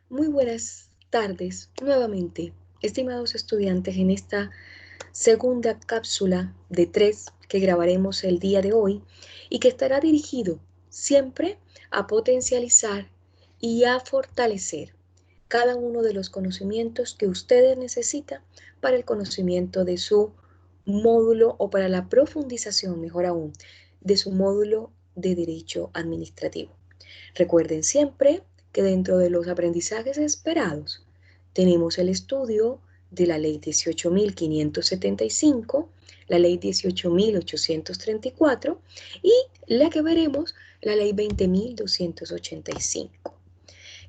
Muy buenas tardes nuevamente, estimados estudiantes, en esta segunda cápsula de 3 que grabaremos el día de hoy y que estará dirigido siempre a potencializar y a fortalecer cada uno de los conocimientos que ustedes necesitan para el conocimiento de su módulo o para la profundización, mejor aún, de su módulo de Derecho Administrativo. Recuerden siempre que dentro de los aprendizajes esperados tenemos el estudio de la Ley 18.575, la Ley 18.834 y la que veremos, la Ley 20.285.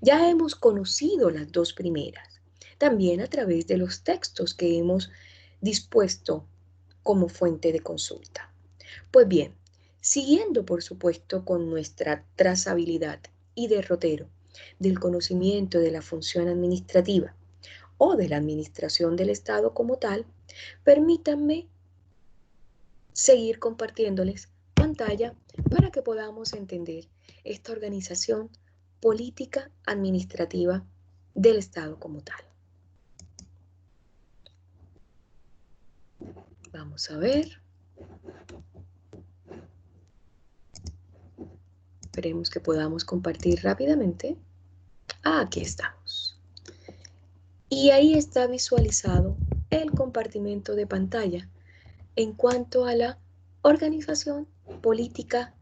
Ya hemos conocido las dos primeras, también a través de los textos que hemos dispuesto como fuente de consulta. Pues bien, siguiendo por supuesto con nuestra trazabilidad y derrotero del conocimiento de la función administrativa o de la administración del Estado como tal, permítanme seguir compartiéndoles pantalla para que podamos entender esta organización política administrativa del Estado como tal. Vamos a ver. Esperemos que podamos compartir rápidamente. Aquí estamos. Y ahí está visualizado el compartimento de pantalla en cuanto a la organización política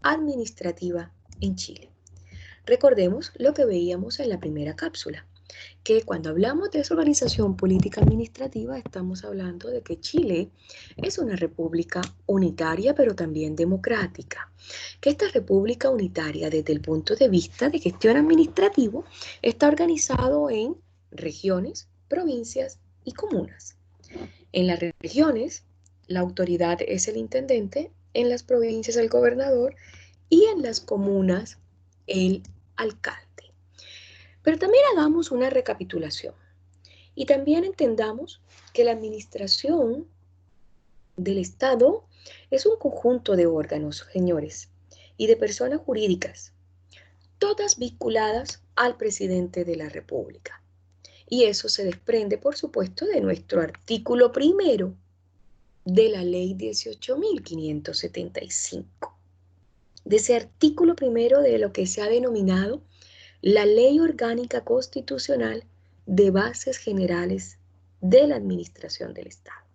administrativa en Chile. Recordemos lo que veíamos en la primera cápsula, que cuando hablamos de esa organización política administrativa estamos hablando de que Chile es una república unitaria pero también democrática, que esta república unitaria desde el punto de vista de gestión administrativo está organizado en regiones, provincias y comunas. En las regiones, la autoridad es el intendente, en las provincias el gobernador y en las comunas el alcalde. Pero también hagamos una recapitulación y también entendamos que la administración del Estado es un conjunto de órganos, señores, y de personas jurídicas, todas vinculadas al presidente de la República. Y eso se desprende, por supuesto, de nuestro artículo primero de la Ley 18.575, de ese artículo primero de lo que se ha denominado la Ley Orgánica Constitucional de Bases Generales de la Administración del Estado,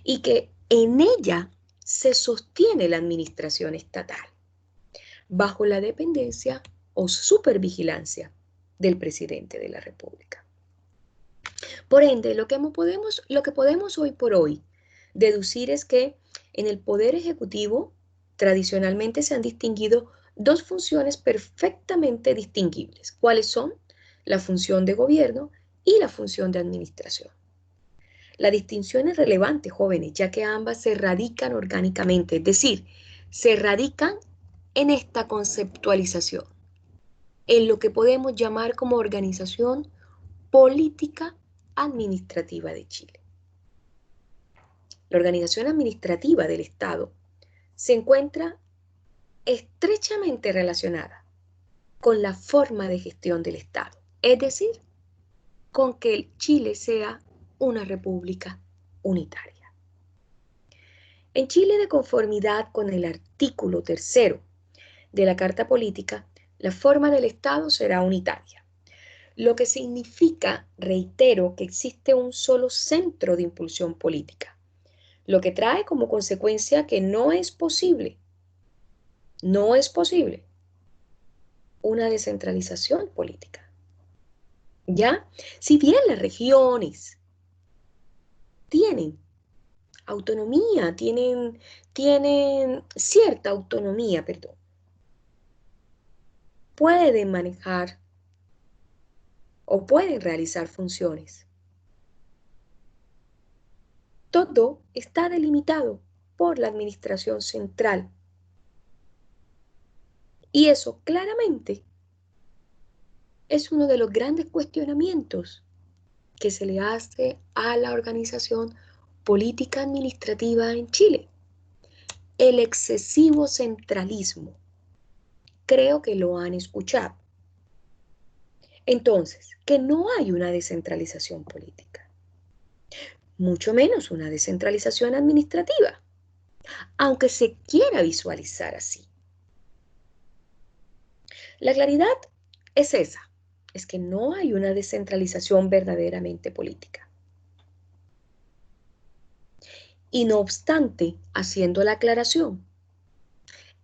y que en ella se sostiene la administración estatal bajo la dependencia o supervigilancia del presidente de la República. Por ende, lo que podemos hoy por hoy deducir es que en el Poder Ejecutivo tradicionalmente se han distinguido dos funciones perfectamente distinguibles. ¿Cuáles son? La función de gobierno y la función de administración. La distinción es relevante, jóvenes, ya que ambas se radican orgánicamente, es decir, se radican en esta conceptualización, en lo que podemos llamar como organización política administrativa de Chile. La organización administrativa del Estado se encuentra estrechamente relacionada con la forma de gestión del Estado, es decir, con que Chile sea una república unitaria. En Chile, de conformidad con el artículo 3 de la Carta Política, la forma del Estado será unitaria, lo que significa, reitero, que existe un solo centro de impulsión política, lo que trae como consecuencia que no es posible una descentralización política. ¿Ya? Si bien las regiones tienen autonomía, tienen cierta autonomía, perdón, pueden manejar o pueden realizar funciones. Todo está delimitado por la administración central. Y eso claramente es uno de los grandes cuestionamientos que se le hace a la organización política administrativa en Chile. El excesivo centralismo. Creo que lo han escuchado. Entonces, que no hay una descentralización política, mucho menos una descentralización administrativa, aunque se quiera visualizar así. La claridad es esa, es que no hay una descentralización verdaderamente política. Y no obstante, haciendo la aclaración,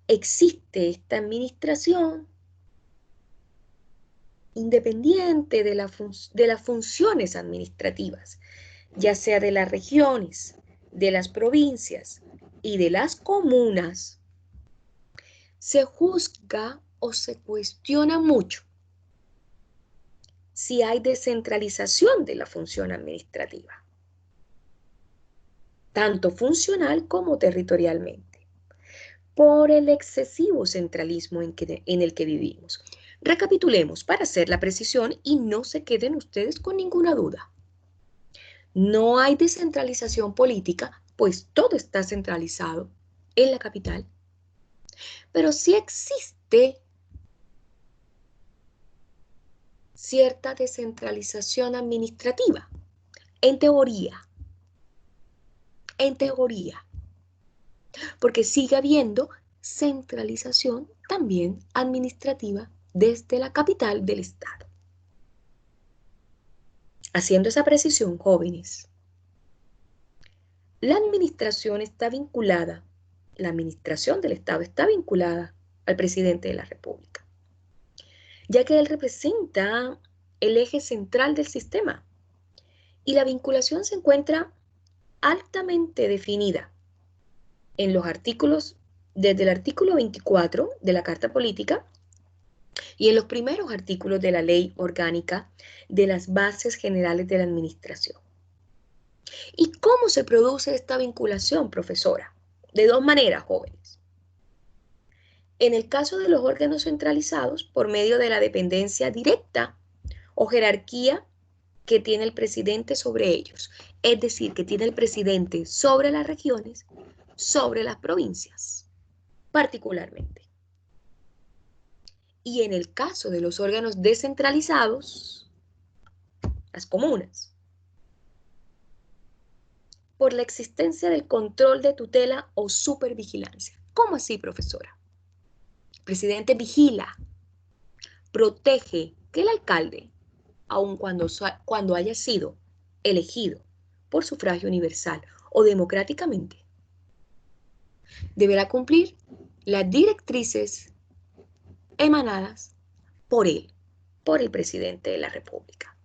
existe esta administración independiente de las funciones administrativas, ya sea de las regiones, de las provincias y de las comunas. Se juzga o se cuestiona mucho si hay descentralización de la función administrativa, tanto funcional como territorialmente, por el excesivo centralismo en el que vivimos. Recapitulemos para hacer la precisión y no se queden ustedes con ninguna duda. No hay descentralización política, pues todo está centralizado en la capital, pero sí existe cierta descentralización administrativa, en teoría, porque sigue habiendo centralización también administrativa desde la capital del estado. Haciendo esa precisión, jóvenes, la administración del estado está vinculada al presidente de la República, ya que él representa el eje central del sistema y la vinculación se encuentra altamente definida en los artículos, desde el artículo 24 de la Carta Política y en los primeros artículos de la Ley Orgánica de las Bases Generales de la Administración. ¿Y cómo se produce esta vinculación, profesora? De dos maneras, jóvenes. En el caso de los órganos centralizados, por medio de la dependencia directa o jerarquía que tiene el presidente sobre ellos, es decir, que tiene el presidente sobre las regiones, sobre las provincias, particularmente. Y en el caso de los órganos descentralizados, las comunas, por la existencia del control de tutela o supervigilancia. ¿Cómo así, profesora? El presidente vigila, protege que el alcalde, aun cuando haya sido elegido por sufragio universal o democráticamente, deberá cumplir las directrices emanadas por él, por el presidente de la República.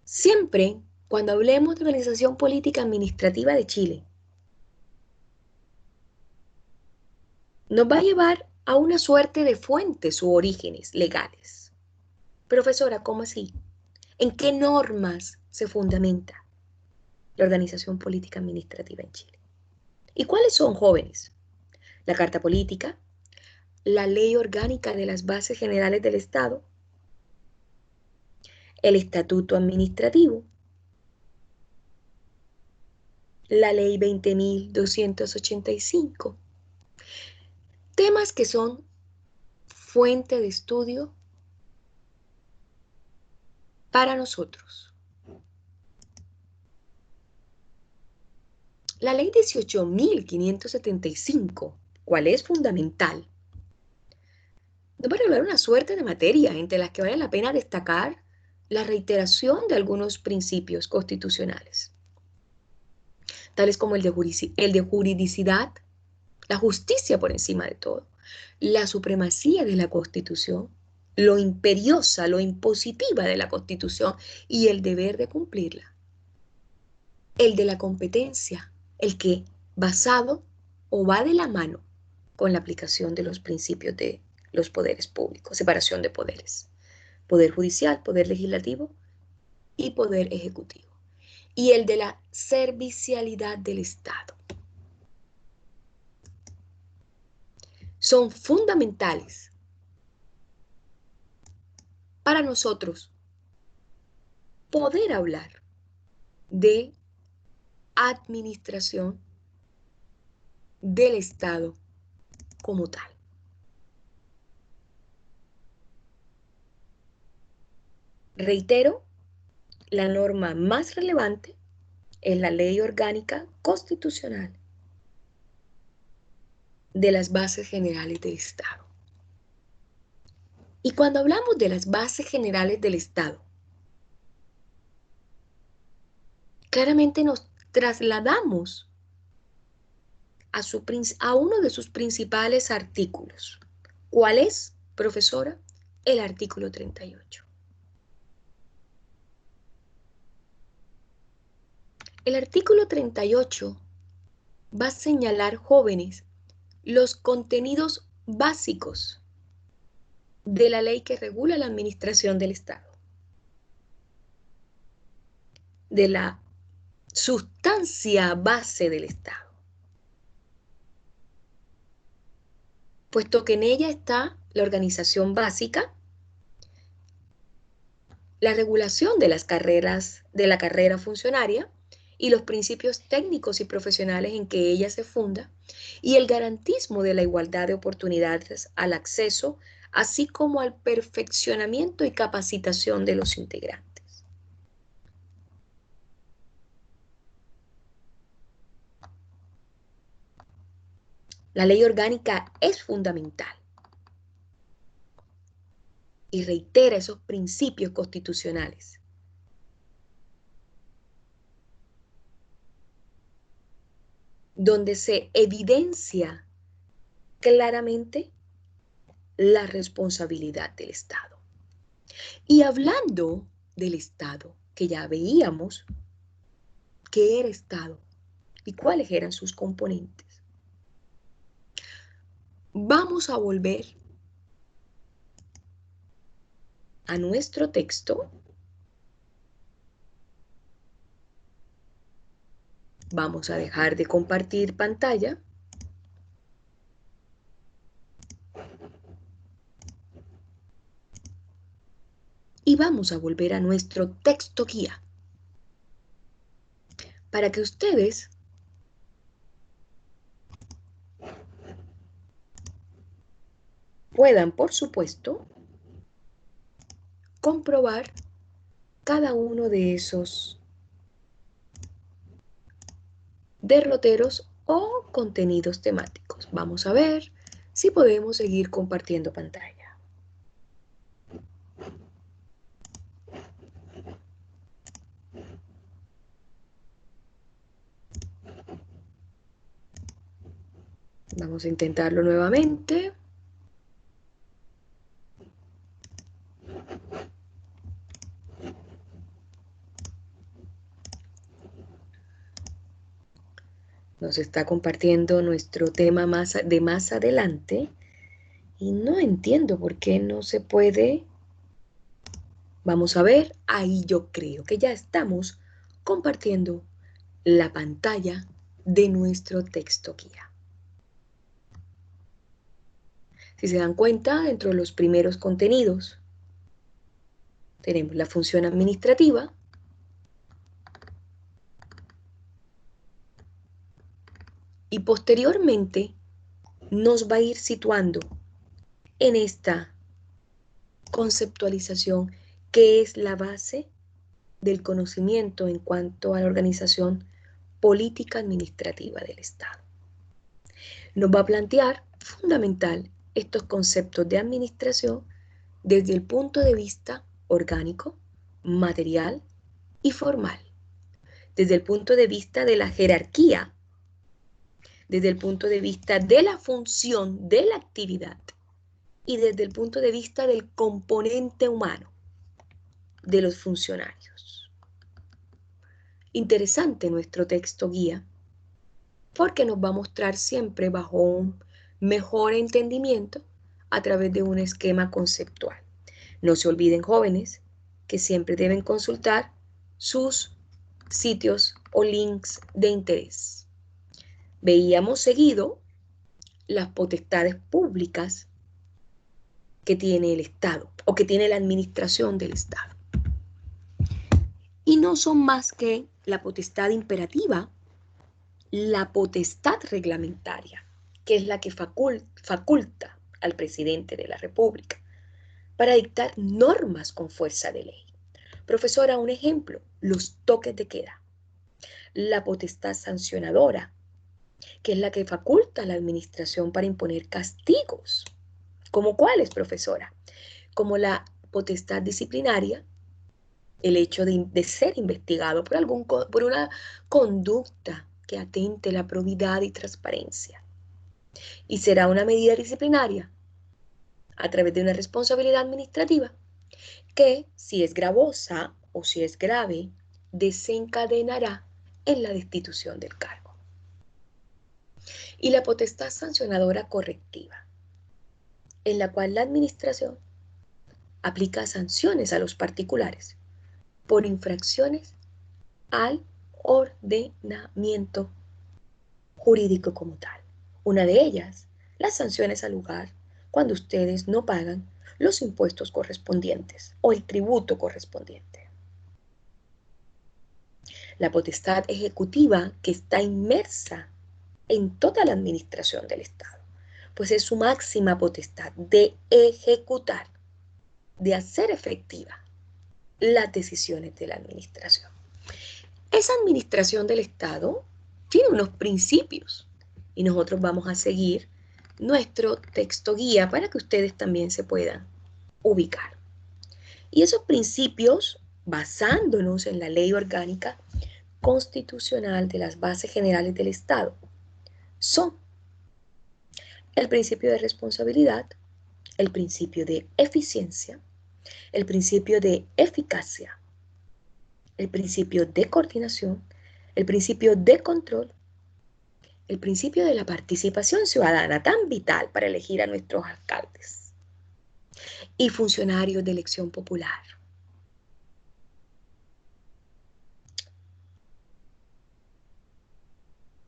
Siempre, cuando hablemos de organización política administrativa de Chile, nos va a llevar a una suerte de fuentes u orígenes legales. Profesora, ¿cómo así? ¿En qué normas se fundamenta la organización política administrativa en Chile? ¿Y cuáles son, jóvenes? La Carta Política, la Ley Orgánica de las Bases Generales del Estado, el Estatuto Administrativo, la Ley 20.285. Temas que son fuente de estudio para nosotros. La Ley 18.575, ¿cuál es fundamental? Nos va a revelar una suerte de materias entre las que vale la pena destacar la reiteración de algunos principios constitucionales, tales como el de juridicidad, la justicia por encima de todo, la supremacía de la Constitución, lo imperiosa, lo impositiva de la Constitución y el deber de cumplirla, el de la competencia, el que basado o va de la mano con la aplicación de los principios de los poderes públicos, separación de poderes, poder judicial, poder legislativo y poder ejecutivo, y el de la servicialidad del Estado. Son fundamentales para nosotros poder hablar de administración del Estado como tal. Reitero, la norma más relevante es la Ley Orgánica Constitucional de las Bases Generales del Estado. Y cuando hablamos de las Bases Generales del Estado, claramente nos trasladamos a uno de sus principales artículos. ¿Cuál es, profesora? El artículo 38. El artículo 38 va a señalar, jóvenes, los contenidos básicos de la ley que regula la administración del Estado, de la sustancia base del Estado, puesto que en ella está la organización básica, la regulación de las carreras, de la carrera funcionaria y los principios técnicos y profesionales en que ella se funda, y el garantismo de la igualdad de oportunidades al acceso, así como al perfeccionamiento y capacitación de los integrantes. La ley orgánica es fundamental y reitera esos principios constitucionales. Donde se evidencia claramente la responsabilidad del Estado. Y hablando del Estado, que ya veíamos qué era Estado y cuáles eran sus componentes, vamos a volver a nuestro texto. Vamos a dejar de compartir pantalla. Y vamos a volver a nuestro texto guía para que ustedes puedan, por supuesto, comprobar cada uno de esos derroteros o contenidos temáticos. Vamos a ver si podemos seguir compartiendo pantalla. Vamos a intentarlo nuevamente. Nos está compartiendo nuestro tema de más adelante y no entiendo por qué no se puede. Vamos a ver, ahí yo creo que ya estamos compartiendo la pantalla de nuestro texto guía. Si se dan cuenta, dentro de los primeros contenidos tenemos la función administrativa, y posteriormente nos va a ir situando en esta conceptualización que es la base del conocimiento en cuanto a la organización política administrativa del Estado. Nos va a plantear fundamental estos conceptos de administración desde el punto de vista orgánico, material y formal, desde el punto de vista de la jerarquía, desde el punto de vista de la función de la actividad y desde el punto de vista del componente humano de los funcionarios. Interesante nuestro texto guía porque nos va a mostrar siempre bajo un mejor entendimiento a través de un esquema conceptual. No se olviden, jóvenes, que siempre deben consultar sus sitios o links de interés. Veíamos seguido las potestades públicas que tiene el Estado o que tiene la administración del Estado. Y no son más que la potestad imperativa, la potestad reglamentaria que es la que faculta al presidente de la República para dictar normas con fuerza de ley. Profesora, un ejemplo, los toques de queda. La potestad sancionadora, que es la que faculta a la administración para imponer castigos. ¿Como cuáles, profesora? Como la potestad disciplinaria, el hecho de ser investigado por una conducta que atente la probidad y transparencia. Y será una medida disciplinaria a través de una responsabilidad administrativa que, si es gravosa o si es grave, desencadenará en la destitución del cargo. Y la potestad sancionadora correctiva, en la cual la administración aplica sanciones a los particulares por infracciones al ordenamiento jurídico como tal. Una de ellas, las sanciones al lugar cuando ustedes no pagan los impuestos correspondientes o el tributo correspondiente. La potestad ejecutiva que está inmersa en toda la administración del Estado, pues es su máxima potestad de ejecutar, de hacer efectiva las decisiones de la administración. Esa administración del Estado tiene unos principios y nosotros vamos a seguir nuestro texto guía para que ustedes también se puedan ubicar. Y esos principios, basándonos en la Ley Orgánica Constitucional de las Bases Generales del Estado, son el principio de responsabilidad, el principio de eficiencia, el principio de eficacia, el principio de coordinación, el principio de control, el principio de la participación ciudadana, tan vital para elegir a nuestros alcaldes y funcionarios de elección popular.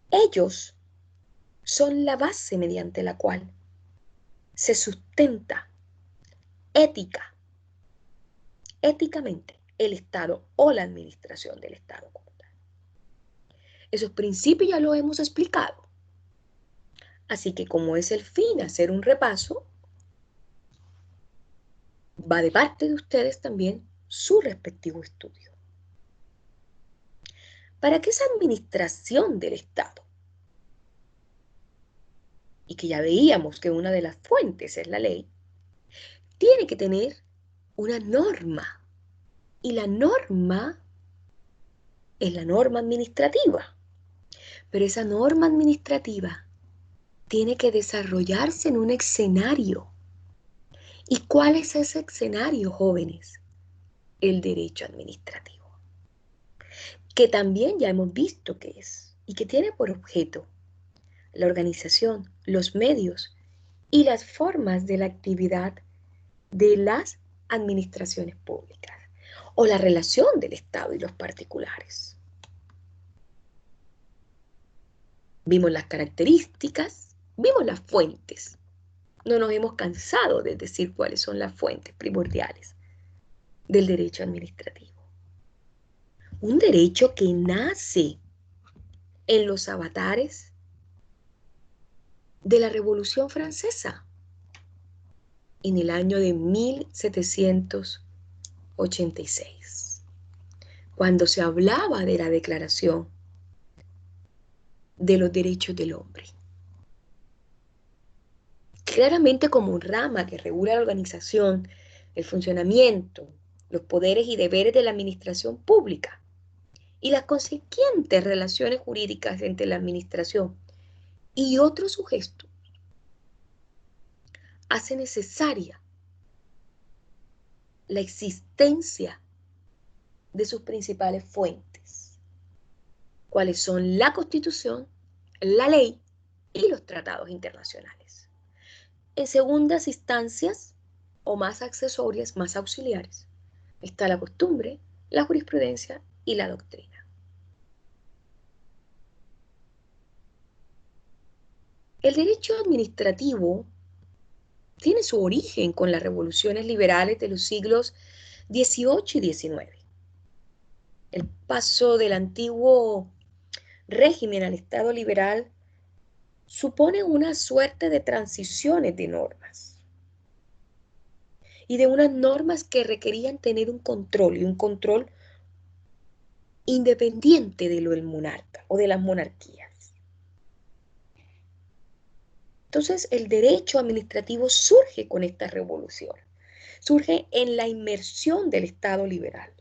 Ellos son la base mediante la cual se sustenta éticamente el Estado o la administración del Estado como tal. Esos principios ya los hemos explicado. Así que como es el fin hacer un repaso, va de parte de ustedes también su respectivo estudio. Para que esa administración del Estado, y que ya veíamos que una de las fuentes es la ley, tiene que tener una norma. Y la norma es la norma administrativa. Pero esa norma administrativa tiene que desarrollarse en un escenario. ¿Y cuál es ese escenario, jóvenes? El derecho administrativo, que también ya hemos visto que es y que tiene por objeto la organización, los medios y las formas de la actividad de las administraciones públicas o la relación del Estado y los particulares. Vimos las características, vimos las fuentes. No nos hemos cansado de decir cuáles son las fuentes primordiales del derecho administrativo. Un derecho que nace en los avatares de la Revolución Francesa en el año de 1786, cuando se hablaba de la Declaración de los Derechos del Hombre. Claramente como un rama que regula la organización, el funcionamiento, los poderes y deberes de la administración pública y las consiguientes relaciones jurídicas entre la administración y otros sujetos, hace necesaria la existencia de sus principales fuentes, cuáles son la Constitución, la ley y los tratados internacionales. En segundas instancias, o más accesorias, más auxiliares, está la costumbre, la jurisprudencia y la doctrina. El derecho administrativo tiene su origen con las revoluciones liberales de los siglos XVIII y XIX. El paso del antiguo régimen al Estado liberal supone una suerte de transiciones de normas y de unas normas que requerían tener un control y un control independiente de lo del monarca o de las monarquías. Entonces, el derecho administrativo surge con esta revolución, surge en la inmersión del Estado liberal.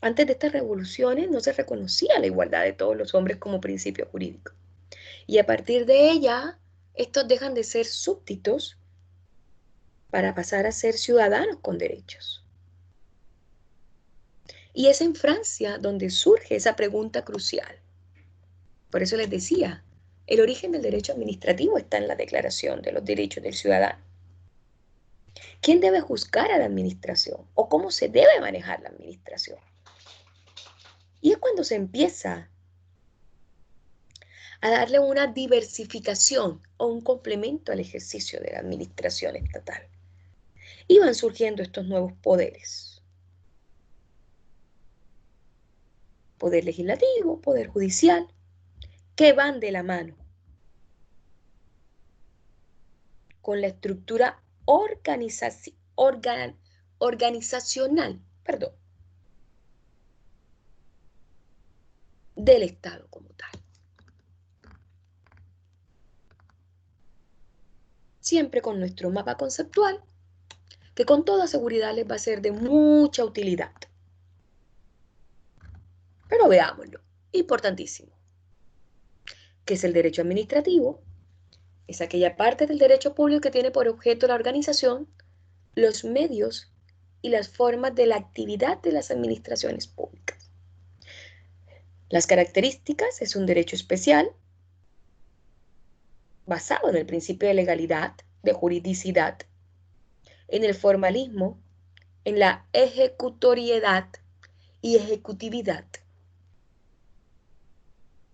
Antes de estas revoluciones no se reconocía la igualdad de todos los hombres como principio jurídico. Y a partir de ella, estos dejan de ser súbditos para pasar a ser ciudadanos con derechos. Y es en Francia donde surge esa pregunta crucial. Por eso les decía, el origen del derecho administrativo está en la Declaración de los Derechos del Ciudadano. ¿Quién debe juzgar a la administración? ¿O cómo se debe manejar la administración? Y es cuando se empieza a darle una diversificación o un complemento al ejercicio de la administración estatal. Y van surgiendo estos nuevos poderes. Poder legislativo, poder judicial, que van de la mano con la estructura organizacional, del Estado como tal. Siempre con nuestro mapa conceptual, que con toda seguridad les va a ser de mucha utilidad. Pero veámoslo, importantísimo. ¿Qué es el derecho administrativo? Es aquella parte del derecho público que tiene por objeto la organización, los medios y las formas de la actividad de las administraciones públicas. Las características: es un derecho especial basado en el principio de legalidad, de juridicidad, en el formalismo, en la ejecutoriedad y ejecutividad,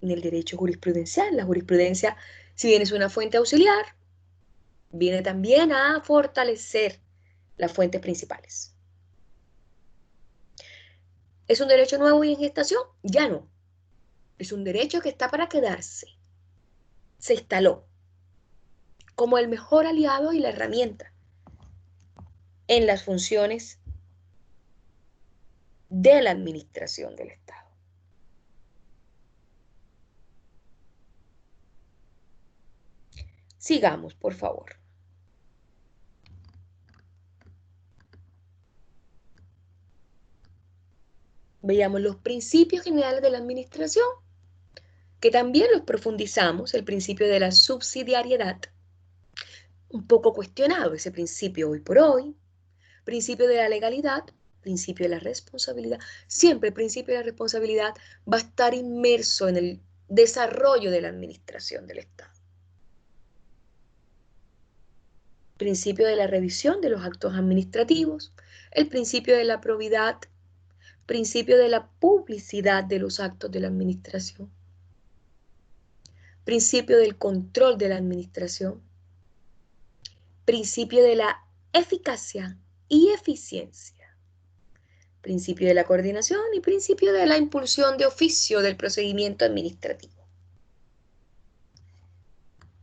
en el derecho jurisprudencial. La jurisprudencia, si bien es una fuente auxiliar, viene también a fortalecer las fuentes principales. ¿Es un derecho nuevo y en gestación? Ya no. Es un derecho que está para quedarse. Se instaló como el mejor aliado y la herramienta en las funciones de la administración del Estado. Sigamos, por favor. Veamos los principios generales de la administración, que también los profundizamos: el principio de la subsidiariedad, un poco cuestionado ese principio hoy por hoy, principio de la legalidad, principio de la responsabilidad. Siempre el principio de la responsabilidad va a estar inmerso en el desarrollo de la administración del Estado. Principio de la revisión de los actos administrativos, el principio de la probidad, principio de la publicidad de los actos de la administración, principio del control de la administración, principio de la eficacia y eficiencia, principio de la coordinación y principio de la impulsión de oficio del procedimiento administrativo.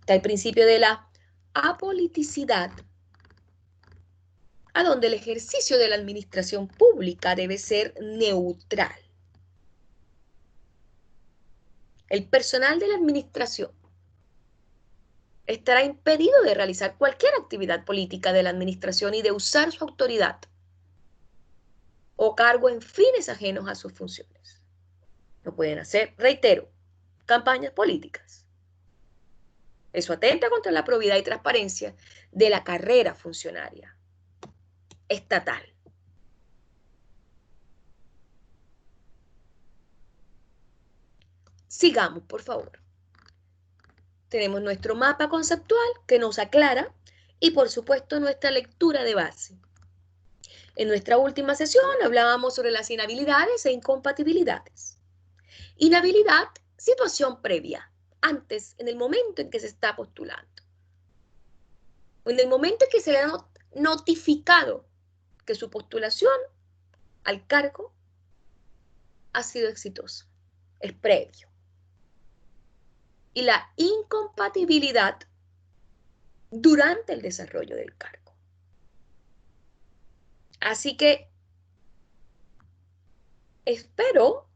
Está el principio de la apoliticidad, a donde el ejercicio de la administración pública debe ser neutral. El personal de la administración estará impedido de realizar cualquier actividad política de la administración y de usar su autoridad o cargo en fines ajenos a sus funciones. No pueden hacer, reitero, campañas políticas. Eso atenta contra la probidad y transparencia de la carrera funcionaria estatal. Sigamos, por favor. Tenemos nuestro mapa conceptual que nos aclara y, por supuesto, nuestra lectura de base. En nuestra última sesión hablábamos sobre las inhabilidades e incompatibilidades. Inhabilidad, situación previa, antes, en el momento en que se está postulando. O en el momento en que se le ha notificado que su postulación al cargo ha sido exitosa. Es previo. y la incompatibilidad durante el desarrollo del cargo. Así que espero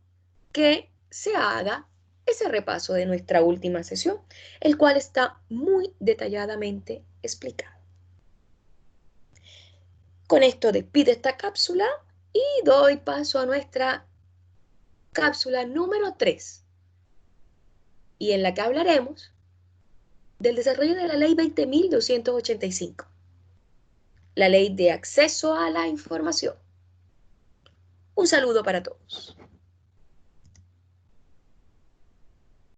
que se haga ese repaso de nuestra última sesión, el cual está muy detalladamente explicado. Con esto despido esta cápsula y doy paso a nuestra cápsula número 3, y en la que hablaremos del desarrollo de la Ley 20.285, la Ley de Acceso a la Información. Un saludo para todos.